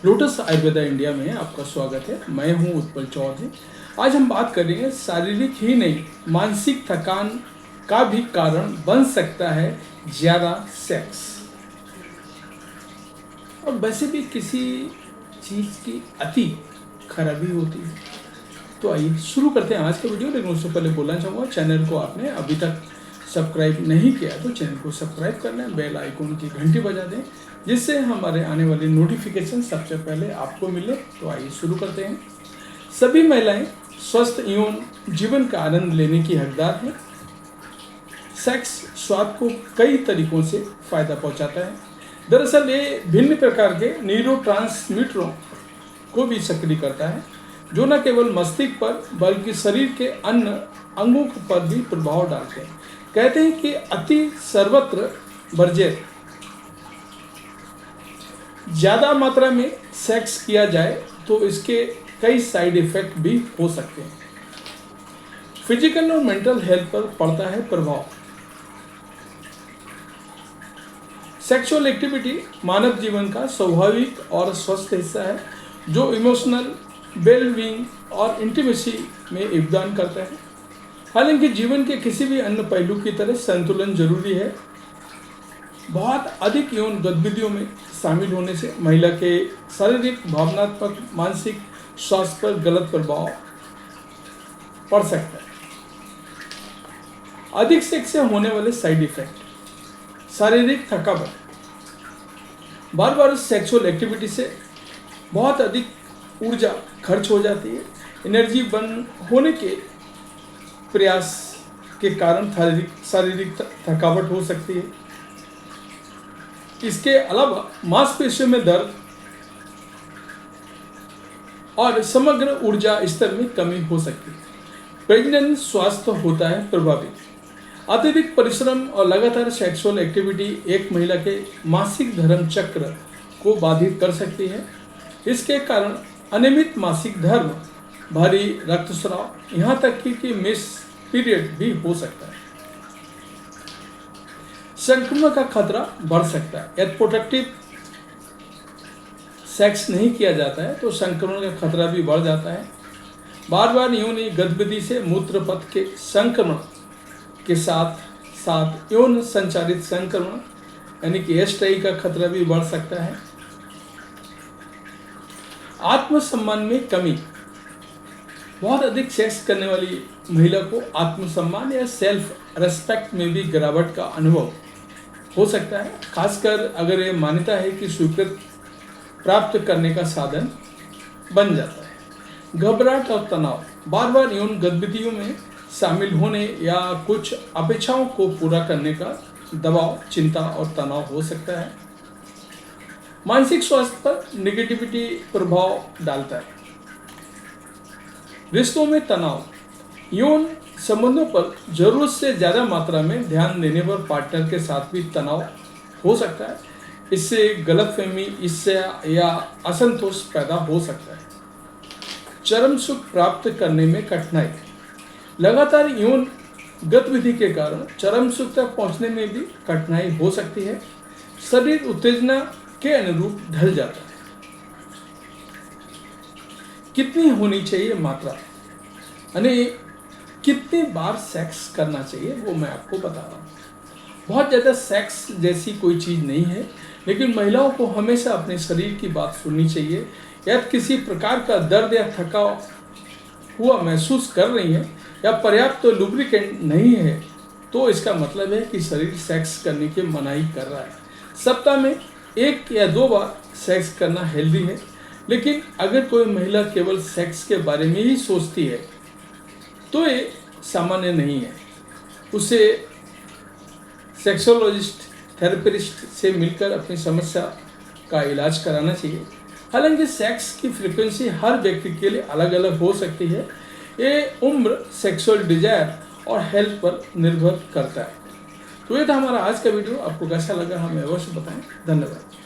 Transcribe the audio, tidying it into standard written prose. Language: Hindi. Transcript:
लोटस आयुर्वेदा इंडिया में आपका स्वागत है। मैं हूं उत्पल चौधरी। आज हम बात करेंगे शारीरिक ही नहीं मानसिक थकान का भी कारण बन सकता है ज़्यादा सेक्स। और वैसे भी किसी चीज़ की अति खराबी होती है। तो आइए शुरू करते हैं आज का वीडियो। लेकिन उससे पहले बोलना चाहूँगा, चैनल को आपने अभी तक सब्सक्राइब नहीं किया तो चैनल को सब्सक्राइब कर लें, बेल आइकन की घंटी बजा दें जिससे हमारे आने वाली नोटिफिकेशन सबसे पहले आपको मिले। तो आइए शुरू करते हैं। सभी महिलाएं स्वस्थ यौन जीवन का आनंद लेने की हकदार हैं। सेक्स स्वाद को कई तरीकों से फायदा पहुंचाता है। दरअसल ये भिन्न प्रकार के न्यूरोट्रांसमीटरों को भी सक्रिय करता है जो न केवल मस्तिष्क पर बल्कि शरीर के अन्य अंगों पर भी प्रभाव डालते हैं। कहते हैं कि अति सर्वत्र वर्ज्य। ज़्यादा मात्रा में सेक्स किया जाए तो इसके कई साइड इफ़ेक्ट भी हो सकते हैं। फिजिकल और मेंटल हेल्थ पर पड़ता है प्रभाव। सेक्सुअल एक्टिविटी मानव जीवन का स्वाभाविक और स्वस्थ हिस्सा है जो इमोशनल वेलबींग और इंटीमेसी में योगदान करता है। हालांकि जीवन के किसी भी अन्य पहलू की तरह संतुलन जरूरी है। बहुत अधिक यौन गतिविधियों में शामिल होने से महिला के शारीरिक, भावनात्मक, मानसिक स्वास्थ्य पर गलत प्रभाव पड़ सकता है। अधिक सेक्स से होने वाले साइड इफेक्ट: शारीरिक थकावट। बार बार सेक्सुअल एक्टिविटी से बहुत अधिक ऊर्जा खर्च हो जाती है। एनर्जी बर्न होने के प्रयास के कारण शारीरिक थकावट हो सकती है। इसके अलावा मांसपेशियों में दर्द और समग्र ऊर्जा स्तर में कमी हो सकती है। प्रजनन स्वास्थ्य होता है प्रभावित। अत्यधिक परिश्रम और लगातार सेक्सुअल एक्टिविटी एक महिला के मासिक धर्म चक्र को बाधित कर सकती है। इसके कारण अनियमित मासिक धर्म, भारी रक्तस्राव, यहाँ तक कि मिस पीरियड भी हो सकता है। संक्रमण का खतरा बढ़ सकता है। यदि प्रोटेक्टिव सेक्स नहीं किया जाता है तो संक्रमण का खतरा भी बढ़ जाता है। बार बार यौन गतिविधि से मूत्रपथ के संक्रमण के साथ साथ यौन संचारित संक्रमण यानी कि एसटीआई का खतरा भी बढ़ सकता है। आत्मसम्मान में कमी। बहुत अधिक सेक्स करने वाली महिला को आत्मसम्मान या सेल्फ रेस्पेक्ट में भी गिरावट का अनुभव हो सकता है, खासकर अगर ये मान्यता है कि स्वीकृति प्राप्त करने का साधन बन जाता है। घबराहट और तनाव। बार बार यौन गतिविधियों में शामिल होने या कुछ अपेक्षाओं को पूरा करने का दबाव, चिंता और तनाव हो सकता है। मानसिक स्वास्थ्य पर नेगेटिविटी प्रभाव डालता है। रिश्तों में तनाव। यौन संबंधों पर जरूरत से ज़्यादा मात्रा में ध्यान देने पर पार्टनर के साथ भी तनाव हो सकता है। इससे गलतफहमी, ईर्ष्या या असंतोष पैदा हो सकता है। चरम सुख प्राप्त करने में कठिनाई। लगातार यौन गतिविधि के कारण चरम सुख तक पहुंचने में भी कठिनाई हो सकती है। शरीर उत्तेजना के अनुरूप ढल जाता है। कितनी होनी चाहिए मात्रा, यानी कितनी बार सेक्स करना चाहिए, वो मैं आपको बता रहा हूँ। बहुत ज़्यादा सेक्स जैसी कोई चीज़ नहीं है, लेकिन महिलाओं को हमेशा अपने शरीर की बात सुननी चाहिए। यदि किसी प्रकार का दर्द या थका हुआ महसूस कर रही है या पर्याप्त लुब्रिकेंट नहीं है तो इसका मतलब है कि शरीर सेक्स करने की मनाही कर रहा है। सप्ताह में 1 या 2 बार सेक्स करना हेल्दी है। लेकिन अगर कोई महिला केवल सेक्स के बारे में ही सोचती है तो ये सामान्य नहीं है। उसे सेक्सोलॉजिस्ट, थेरेपिस्ट से मिलकर अपनी समस्या का इलाज कराना चाहिए। हालांकि सेक्स की फ्रीक्वेंसी हर व्यक्ति के लिए अलग अलग हो सकती है। ये उम्र, सेक्सुअल डिजायर और हेल्थ पर निर्भर करता है। तो ये था हमारा आज का वीडियो। आपको कैसा लगा हमें अवश्य बताएं। धन्यवाद।